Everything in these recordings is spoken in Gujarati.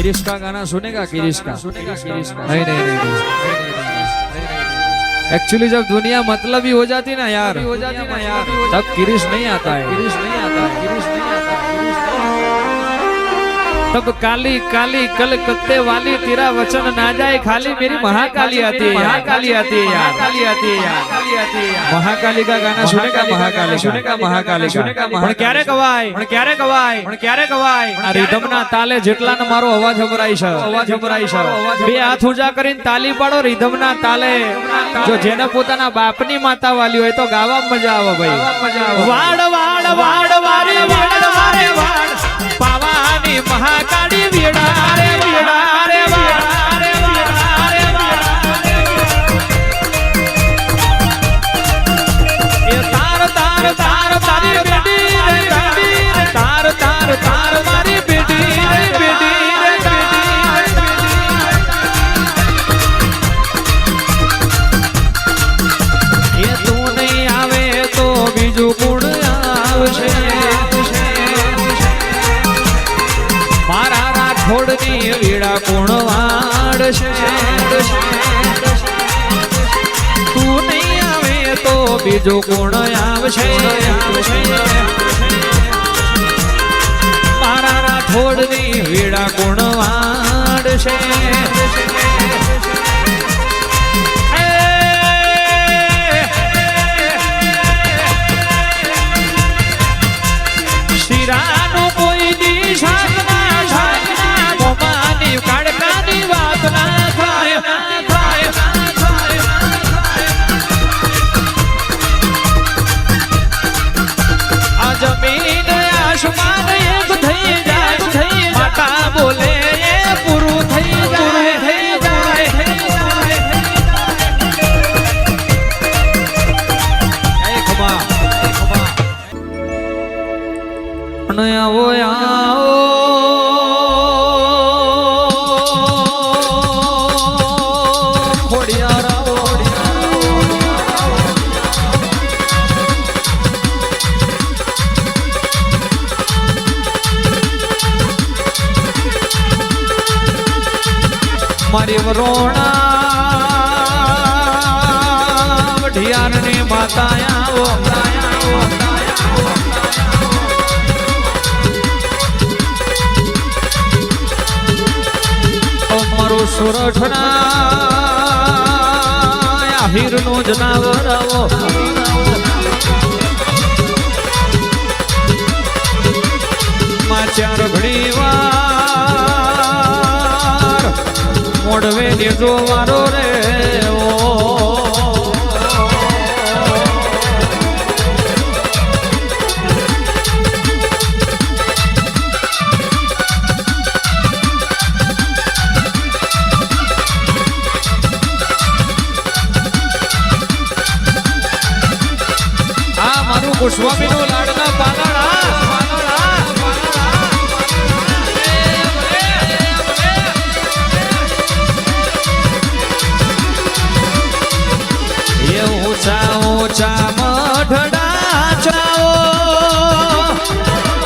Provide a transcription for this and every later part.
किरिश का गाना सुनेगा? किरिश का नहीं नहीं नहीं एक्चुअली जब दुनिया मतलबी हो जाती ना यार तब किरिश नहीं आता है। तब काली काली कलकत्ते वाली तेरा वचन ना जाए खाली मेरी महाकाली आती है यार। महाकाली का गाना सुनेगा? महाकाली પણ ક્યારે ગવાય આ રીધમના તાલે જેટલાનો મારો અવાજ સંભળાય છે બે હાથ ઊંચા કરીને તાલી પાડો રીધમના તાલે। જો જેને પોતાના બાપની માતા વાલી હોય તો ગાવા મજા આવે ભાઈ। વાડ વાડ વાડ વારે વાડ વારે વાડ પાવાની મહાકાળી વીડા રે વીડા રે વાડ રે વીડા રે વાડ એ તાર તાર તાર તારી બેટી રે બેટી તાર તાર તાર મારી બેટી રે બેટી રે બેટી એ તું નહીં આવે તો બીજું કોણ આવશે? થોડની વીડા કોણ વાડશે? તું નહીં આવે તો બીજો કોણ આવશે? મારા થોડની વીડા કોણ વાડશે? શિરાનું કોઈ દિશા જમીન આસમાન એક થઈ જાય માતા બોલે એ પૂરું થઈ જાય। આવો આવો મારી વરોણા વઢિયારની માતા આવો મારું સુરઠના આહિરનું જનાવર આવો માં ચાર ઘડી વાર મોડવે નીજો વારો રે આ મારું ગોસ્વામીનું લાડના પાનડા ઊંચા મઢડા ચાઓ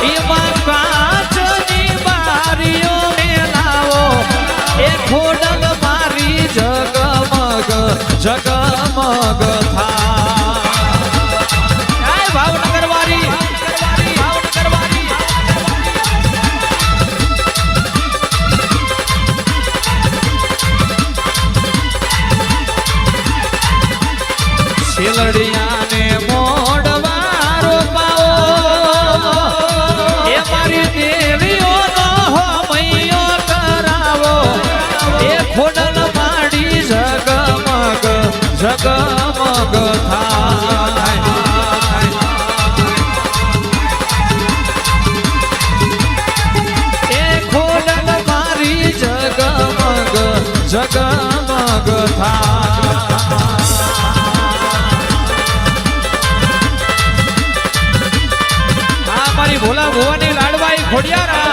એમાં કાચની બારીઓ મેલાવો એ ખોડલ મારી જગમગ જગમગ થાય ભાવનગર વારી શેલડિયાને મોડવારો પાવો એ મારી દેવીઓનો હોમૈયો કરાવો એ ખોડલ માડી જગમગ જગમગ થાય એ ખોડલ મારી જગમગ જગમગ થાય। ભોલા ભુવાની લાડવાઈ ખોડિયારા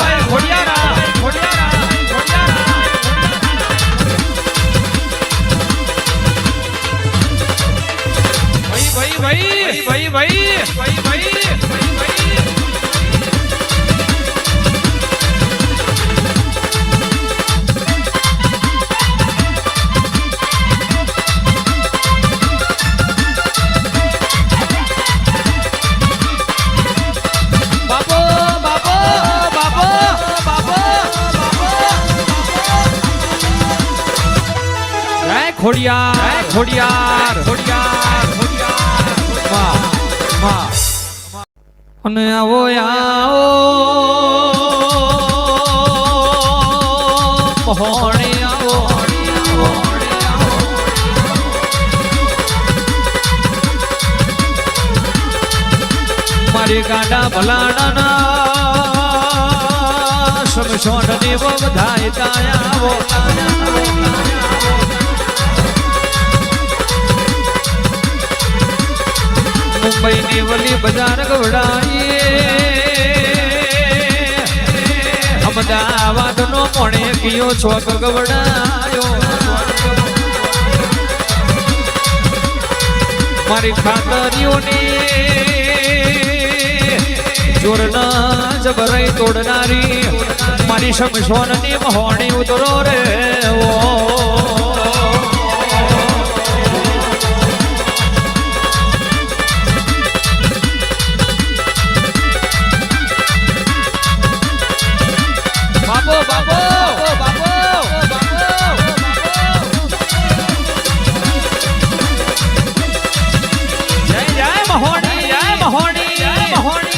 ભાઈ ખોડિયાર ખોડિયાર ખોડિયાર ખોડિયાર માં અને આવો આવો મહોણી આવો મારી ગાડા ભલાડાના સમસોન ની વધાય તાયાવો મુંબઈ ની વલી બજાર ગવડાઈએ અમદાવાદ નો મોણે કયો ચોક ગવડાયો મારી ખાતરીઓની જોરના જબરાઈ તોડનારી મારી સમસોન ની મહોણી ઉતરો રે બાબો બાબો બાબો જય જય મહોણી જય મહોણી જય મહોણી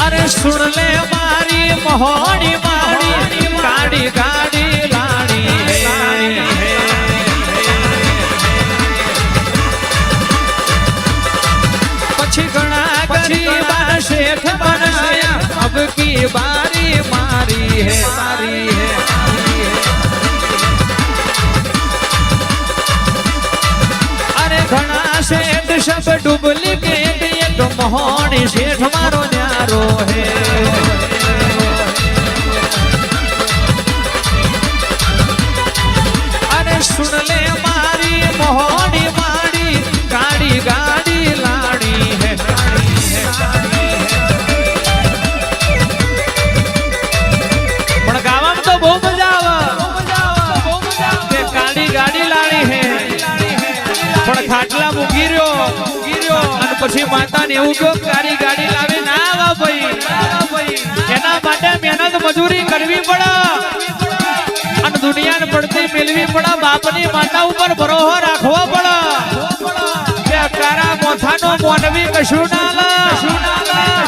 અરે સુણ લે મારી મહોણી મારી ગાડી ગાડી લાડી પછી ઘણા ગરીબા શેઠ બનાયા અબ કી બારી મારી હે મારી હે અરે ઘણા શેઠ સબ ડુપ્લિકેટ એક મહોણી શેઠ મારો ન્યારો હે અરે સુન લે મારી મહોણી મારી ગાડી ગાડી લાડી હે પણ ગાવામાં તો બહુ મજા આવે ગાડી ગાડી લાડી હે પણ ખાટલા મૂકી રહ્યો અને પછી માતાને એવું કહો ગાડી ગાડી લાવે ના આવા ભાઈ એના માટે મહેનત મજૂરી કરવી પડે અને દુનિયાને પડતી મેળવી પડે બાપની માતા ઉપર ભરોસો રાખવો પડે કે તારા મોથાનો મોનવી કશું ના લે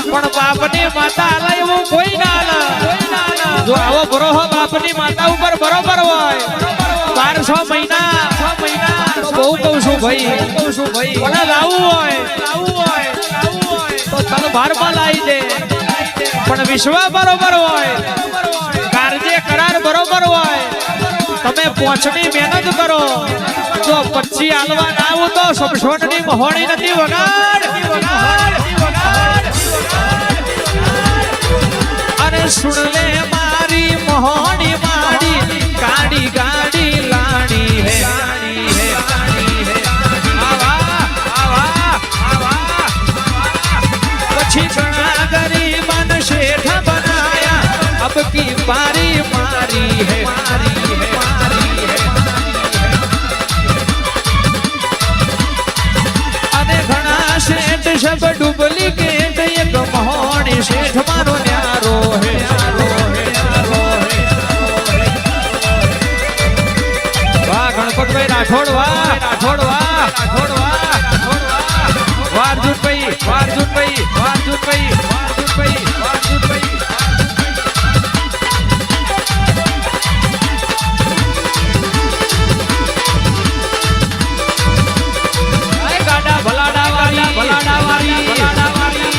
પણ બાપની માતા આલે એવું કોઈ ના લે જો આવો ભરોસો બાપની માતા ઉપર બરોબર હોય 12 મહિના બહુ કહું છું ભાઈ મને લાવવું હોય તો તલ ભારમાં લાવી દે પણ વિશ્વા બરોબર હોય કાર્ય કરાર બરોબર હોય તમે પોંચની મહેનત કરો જો 25 હાલવા ના આવું તો સમસોનની મહોણી નથી વગાડ અરે સુણ લે મારી મહોણી મારી ગાડી ગાડી લાડી હે પછી ઘણા ગરીબન શેઠ બનાયા અબ કી બારી મારી હે અને ઘણા શેઠ સબ ડુપ્લિકેટ એક મહોણી શેઠ મારો ન્યારો હે વાહ ગણપતભાઈ રાઠોડ વાહ રાઠોડ વાહ રાઠોડ વાહ વારજુનભાઈ વારજુનભાઈ વારજુનભાઈ વારજુનભાઈ વારજુનભાઈ ગાડા ભલાડા વાળી ભલાડા વાળી ભલાડા વાળી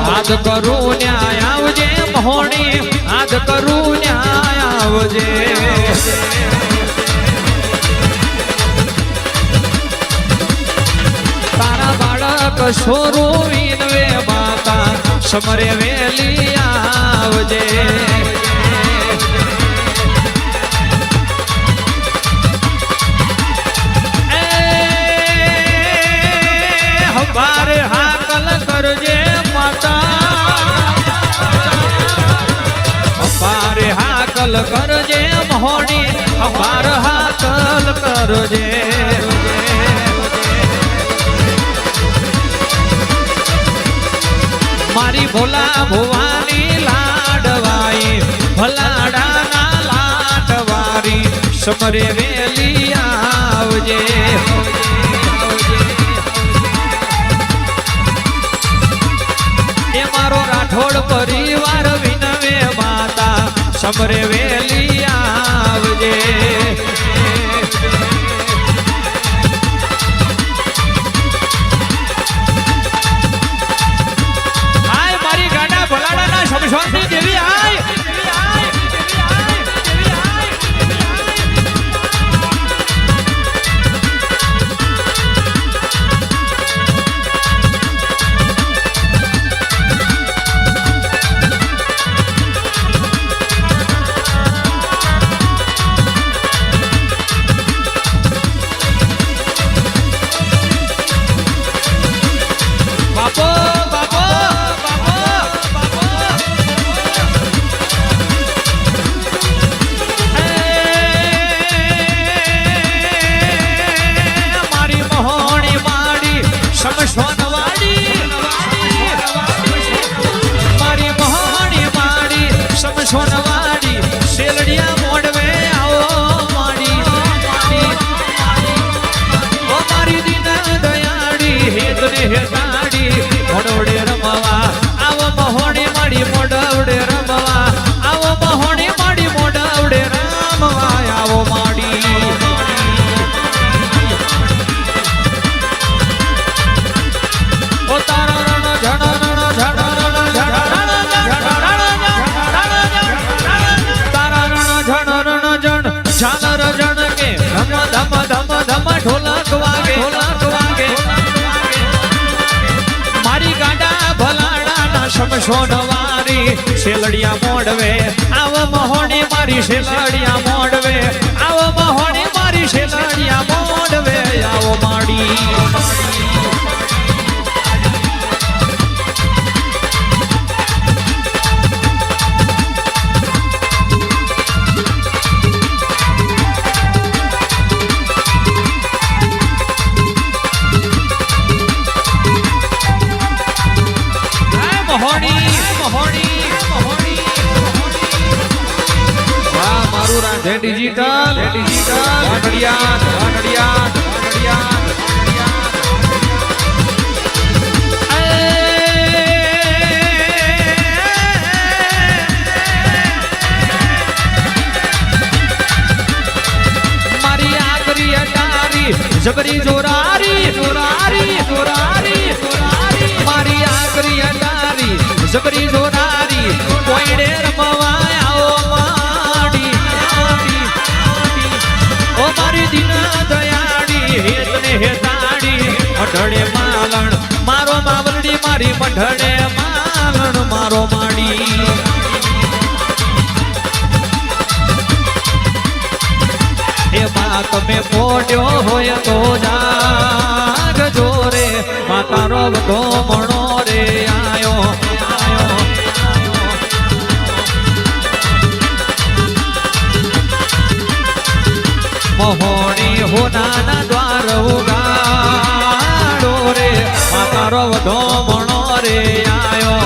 આજ કરું ન્યાય આવજે મહોણી આજ કરું ન્યાય આવજે તારા બાળક છોરું વિનવે માતા સમરે વેલી આવજે હાકલ કરજે મહોણી અમાર હાકલ કરજે મારી ભોલા ભુવાની લાડવાઈ ભલાડાના લાટવારી સમરે વેલી આવજે એ મારો રાઠોડ પરિવાર વિનવે માતા સમરે વેલી આવજે આય મારી ગાડા ભલાડાના શમશાનની દેવી આય સોનવાડી શેલડિયા મોડવે આવો માડી ઓ મારી દીન દયાડી હેતને હેતાડી મોડવડે રમવા આવો મહોણી માડી મોડવડે રમવા આવો મહોણી માડી મોડવડે રમવા આવો માડી ઓ તારા રણ ઝણ ઝાલર જણ કે ધમ ધમ ધમ ધમ ઢોલક વાગે મારી ગાડા ભલાડાના શમશોન વારી શેલડિયા મોડવે આવ મહોણી મારી શેલડિયા મોડવે આવ મહોણી મારી શેલડિયા મોડવે આવો માડી ડિજિટલ મારી આકરી અટારી જબરી જોરારી મારી આકરી અટારી જબરી જોરારી કોઈડે રમવા આવો ઓ મારી દીન દયાડી હેતને હેતાડી મઢડે માલણ મારો માવલડી મારી મઢડે માલણ મારો માડી એ માં તમે પોડ્યો હોય તો જાગ જોરે માતારો બધો મણો રે આયો મહોણી હોનાના દ્વાર ઉગાડો રે માતારો વધો મણો રે આયો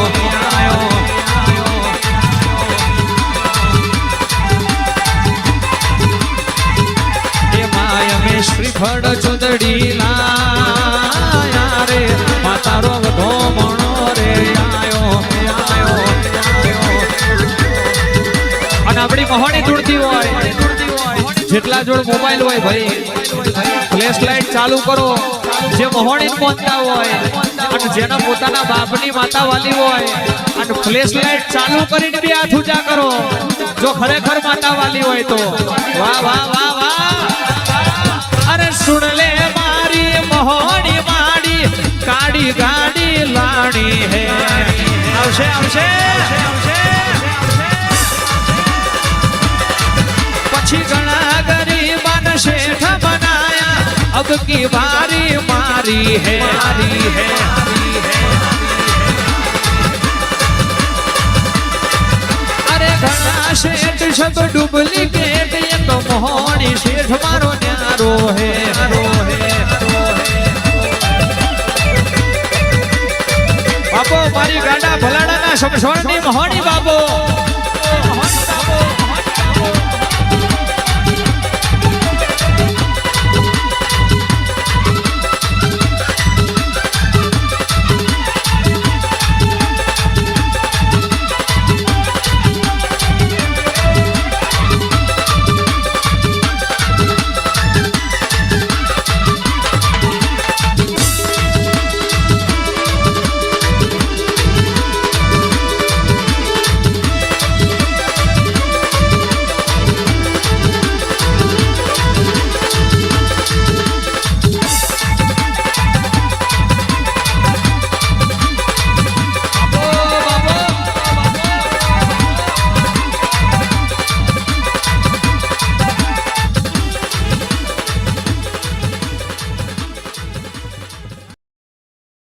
એ માય મે શ્રીફળ ચુંદડી લાયા રે માતારો વધો મણો રે આયો અને આપણી મહોણી તૂટતી હોય જેટલા જોડ મોબાઈલ હોય ભાઈ ફ્લેશ લાઈટ ચાલુ કરો જે મહોણી પહોંચતા હોય અને જેના પોતાના બાપની માતા વાલી હોય અને ફ્લેશ લાઈટ ચાલુ કરીને બી હાથ ઊંચા કરો જો ખરેખર માતા વાલી હોય તો વાહ વાહ વાહ વાહ અરે સુન લે મારી મહોણી માડી કાડી ગાડી લાણી હે આવશે પછી ઘણા ગરીબાન શેઠ બનાયા अब की बारी मारी है अरे ઘણા શેઠ છે તો ડુપ્લિકેટ એ તો મોહણી શેઠ મારો ન્યારો હે બાપો મારી ગાડા ભલાડાના શમશોણની મોહણી બાપો